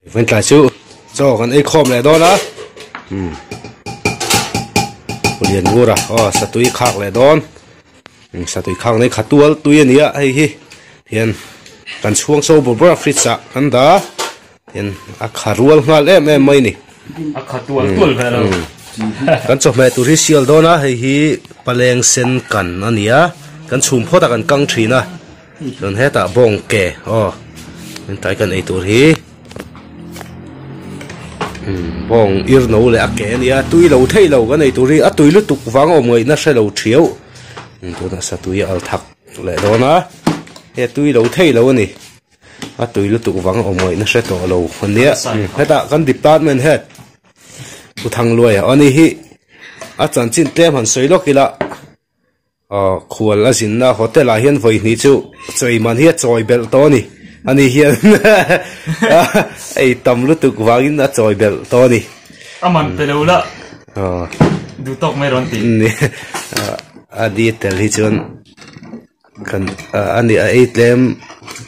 vẫn là chú cho con ấy khom lại đó đó liền ngô ra sát tụi khác lại đó sát tụi khác này khát tuol tụi này á hay hiện cần xuống sâu bờ bờ phết sa anh đó hiện khát ruột ngal em mấy nè khát tuol phải không cần cho mẹ tụi siêu đó na hay paleng sen cần anh nhá cần chum phốt cần căng thủy na rồi hết ta bông kề mình tại cần ấy tụi bong ir no le ake nia tui lo thei lo ga nei turi a tui lu tuk wang o moi na se lo thiau tu na sa tui al thak le do na he tui lo thei lo ni a tui lu tuk wang o moi na se to lo nia heta kan department head u thang loi ani hi a chan chin tlem han soi lo kila khual a sin na hotel a hian voi ni chu choi man hi choi bel to ni anh hiền ai tầm lúc tụi vàng nó chơi bel to đi mình phải đâu đó du tóc mấy rốn tí anh đi tel hi chun kan anh đi ai tem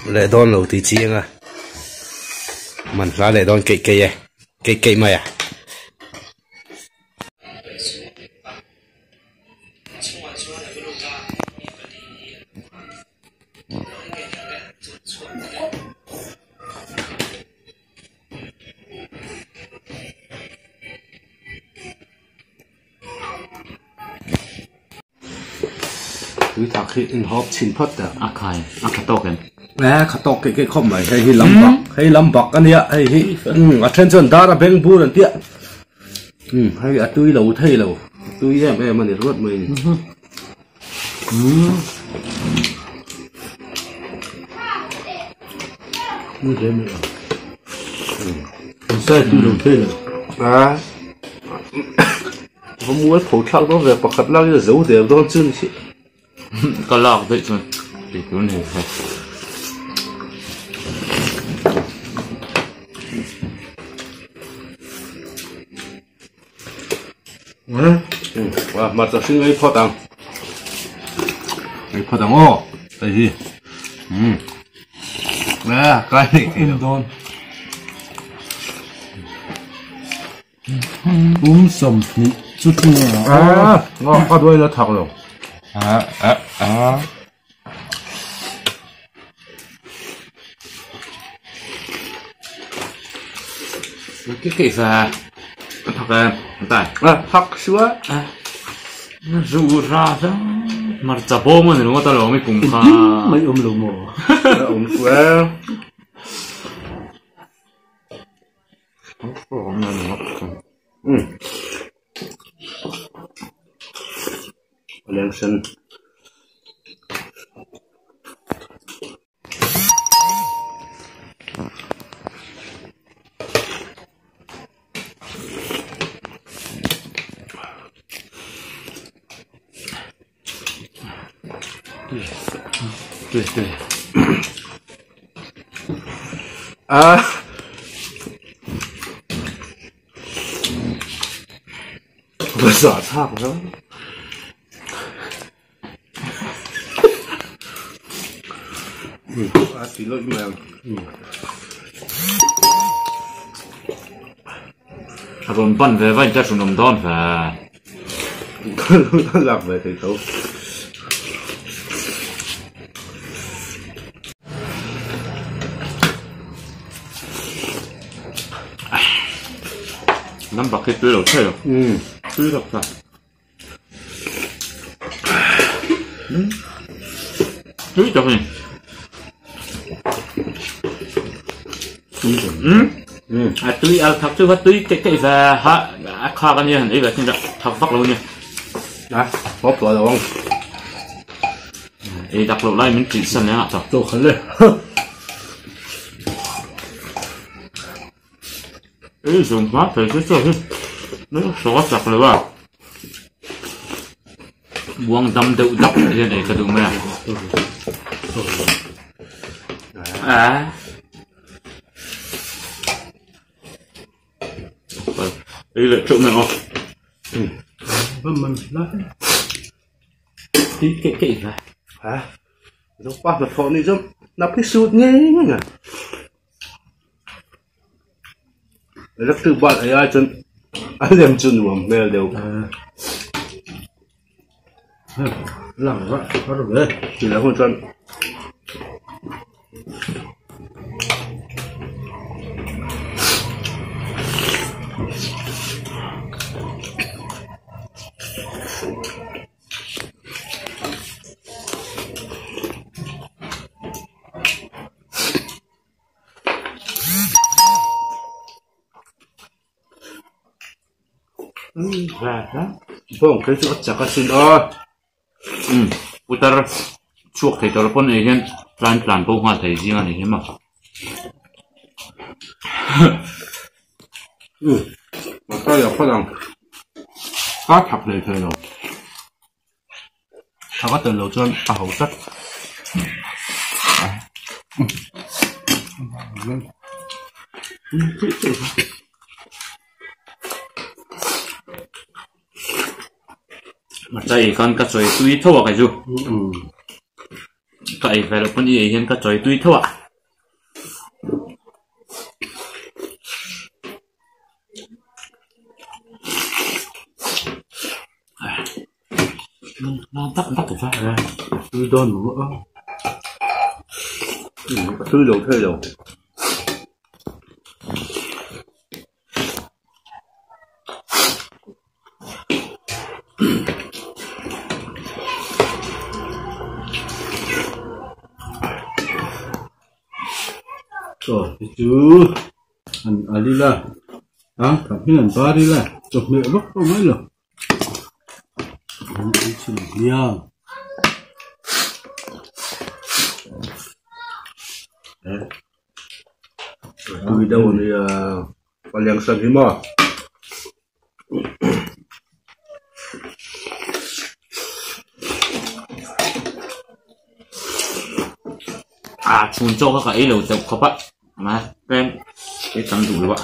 lại đón lâu tí chiang à mình ra lại đón cây mày à tôi thắc khi in hộp chín phật à khát tóc em khát tóc cái không mày hay lâm bạc anh ạ hay attention đó là bên bu lần tiện hay tôi lâu thấy lâu tôi em mà để ruột mình như thế mới sai tôi lâu thấy rồi không muốn phẫu thuật đó về bạc khát lang giấu để đó chân chị có lọc vậy thôi thì cứ này thôi mặt ta xin lấy phật đằng ô đây gì nè cái này in đòn sầm nhị chút nữa ngon có đuôi nó thật rồi cái và thật là tại thật xúa rủ ra đó mà chả bố mà nó tao lo mấy cùng pha mấy lù mồ quá lên sân tuyệt vừa giỏ thạc đó chỉ lỗi mèo rồi bận về vay cho chúng nằm đón và làm về thì tốt năm bạc cái tươi đầu thế rồi tươi độc thật tươi độc này tươi ăn thật chứ tươi cái và kha cái này ấy là chính là thật vắt luôn nha đấy bóp vào rồi không ấy đặt lộ lại mình chỉ xem nhá thật tôi khẩn lên ấy dùng quá phải cái chỗ chứ nó xóa sạch rồi vào buông tâm tự đọc trên này cái đường mẹ đây là chỗ nào mình nói cái này hả nó qua là phone đi chứ nó cái sụt nghe nhá rất tư bận ấy ai chân anh em chân mà mèo đều làm vậy có được đấy chỉ là con chân Và đó. vâng cái chỗ chả có xin đó Putar chuộc thầy tao pon ấy hiện plan bông hoa thầy riêng này mà. mà ta là phát rằng cá thập này thôi rồi ta có từ lâu chân ta hậu chất Mà chạy con cá choi tui thua cái gì? Cái về là pon ấy hiện cá choi tui thua. Nó tắt cái phát ra. tôi đòn nữa tươi đầu thuê đầu rồi chứ anh đi là cảm thấy anh ba đi là chụp mẹ bốc không mấy rồi anh chỉ nha tươi đầu thì còn liền sân thế mà Chun cho các cái lẩu chọc các bạn mà em cái tấm đủ rồi bạn.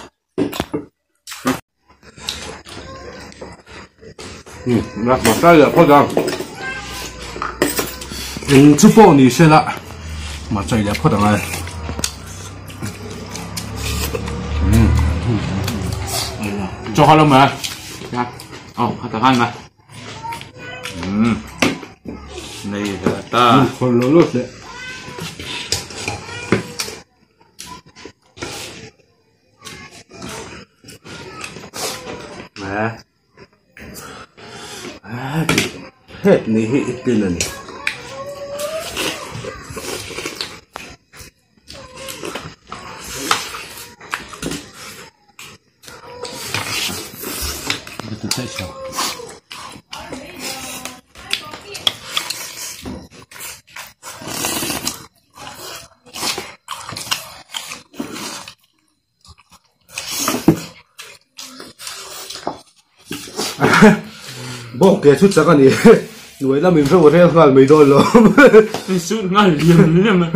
mà ta là phát rằng chú bộ你先啦mà chạy là phát rằng này cho hoa lông mà. Dạ. Hạt tập hành mà. Đây là ta. còn lỗ lốt đấy hết ní hết tin là này tôi sẽ chờ bông kẻ chút chắc anh ấy nuôi là mình không có thể làm mấy đôi lắm Cái sút ngay liềm mà.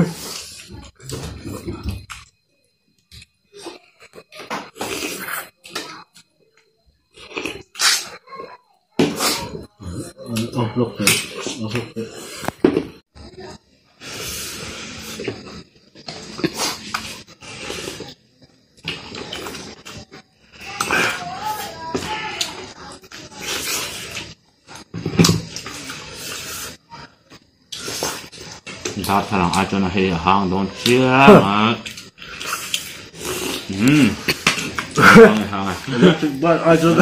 lúc đấy ta thằng ai cho nó hay hàng đón chia mà. Hàng này. bạn ai cho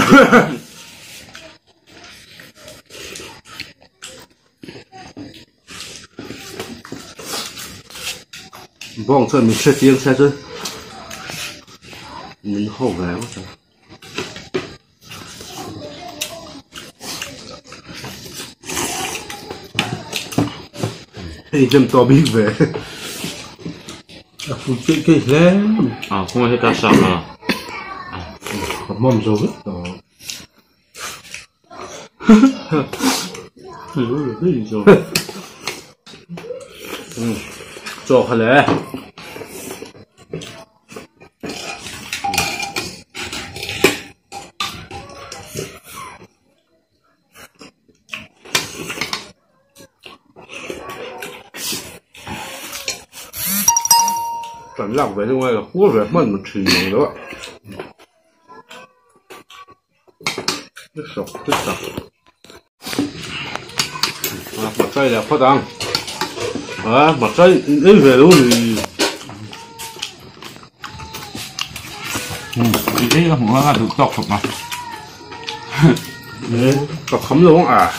bông chân mình sẽ tiếng xe chứ mình hổ gái quá trời thì châm to biết về phụ chuyện cái lắm Không phải ta sợ mà. còn mồm rồi đó cho khai lẽ cảm giác về ngoài là cua về mất một chỉ nhiều đó sọc rất sọc mặt trái là phát ăn mặt trái ít về luôn thì cái là muốn là được tọc mà cặp khấm luôn à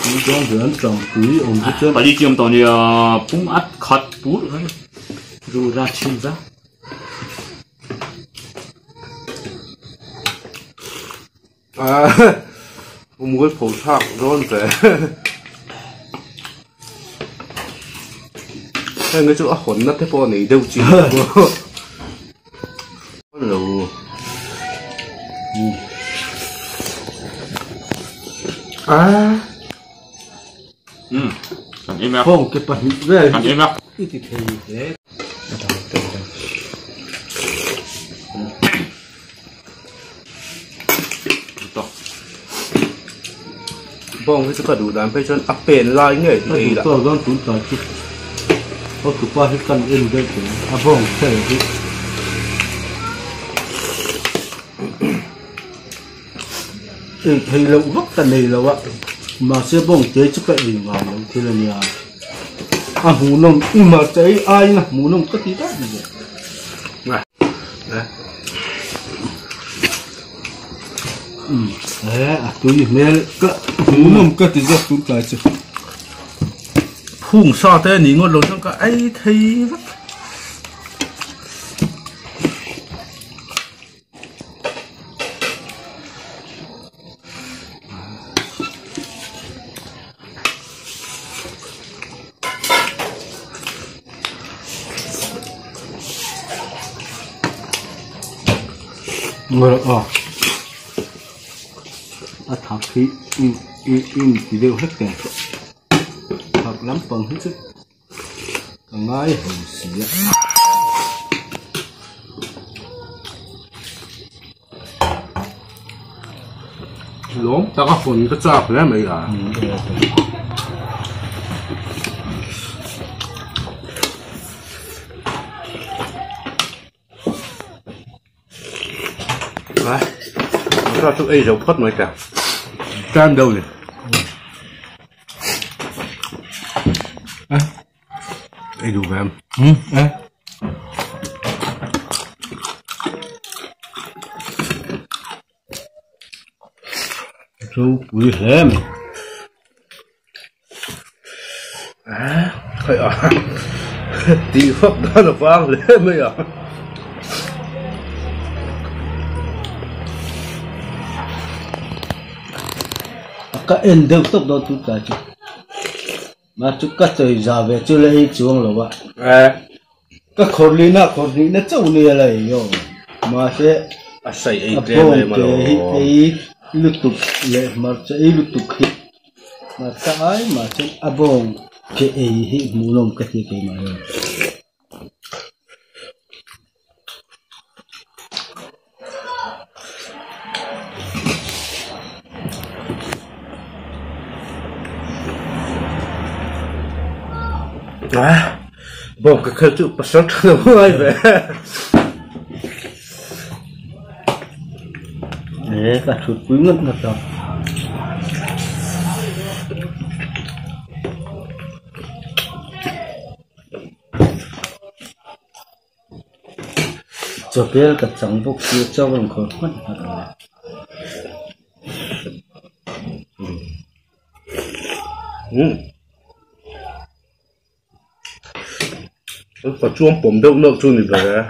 chúng con dưỡng trồng túi ổn hết trơn và đi chiêm tàu thì cũng ắt khát bút rồi ra chiêm ra một cái phổ thạc rôn rẻ cái chỗ hồn nó thế bao này đâu chỉ lâu còn em ạ không cái phần về còn em ạ ít thì thế bông cái chỗ đủ đàn phải cho áp bền lại ngay thì là tôi đang tốn tài chút có tụi qua hết căn in đây thì bông thế là gì thì lâu vất tận này là vậy mà sẽ bông chế chút cái gì vào thì là nhà mù nông mà chế ai nè mù nông có tí đó gì này đấy đấy tôi nghe cái mù nông cái tí rất tốn tài chứ phun sao thế nhỉ ngon lắm trong cái ấy thì rồi thằng khí in thì đều hết kẻ thật lắm phần hết sức thằng ngay hồn xỉ lốm ta có phần cái chọc đấy mày à đấy nó ra tụi ấy dầu phất mới cả can đâu nhỉ ấy đủ về em chú quý lắm phải à tí phất đó là vang lên mới à các em đều tốc độ tụt cả chứ mà chú các trời già về chú lấy chuông rồi bạn các khối nó trâu này là rồi mà sẽ xây ấy bông trên mà cái lụt tục lệ mà sẽ lụt tục hít mà cái mà sẽ bông cái ấy hít mù lông cái gì cái mà bông cái khơi chụp bắt sốt rồi ai về đấy cả chuột quý ngất ngập rồi cho biết cả trắng bốc chia cho bằng khối mất phải chuông bấm đâu đâu chuông gì vậy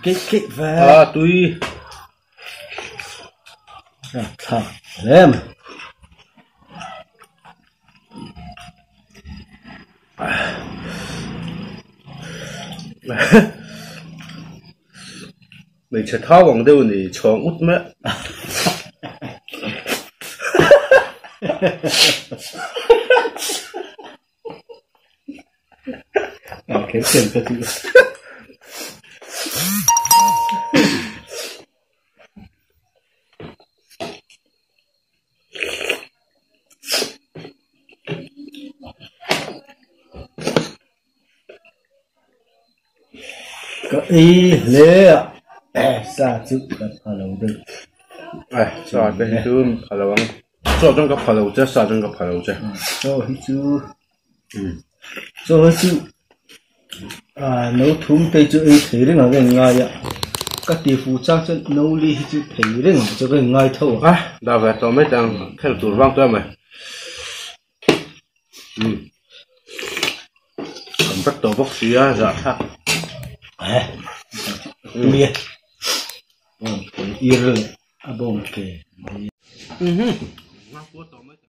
cái về tui thằng em mình sẽ tháo bằng đâu thì chọn út mẹ cái tiền cho chị ý lẽ sa chút cái phá lâu được sao cái thứ phá lâu anh sao trong cái phá lâu chứ sao trong cái phá lâu chứ cho hết chú cho hết chú nấu thúng tây chú ấy thấy đấy là cái ngay ạ các địa phương trang chân nấu ly chú thấy đấy là cho cái ngay thôi đào về tao mấy đang theo tụi vang tôi mày cầm bắt tổ bốc xí á dạ ha mía bông cái ir bông cái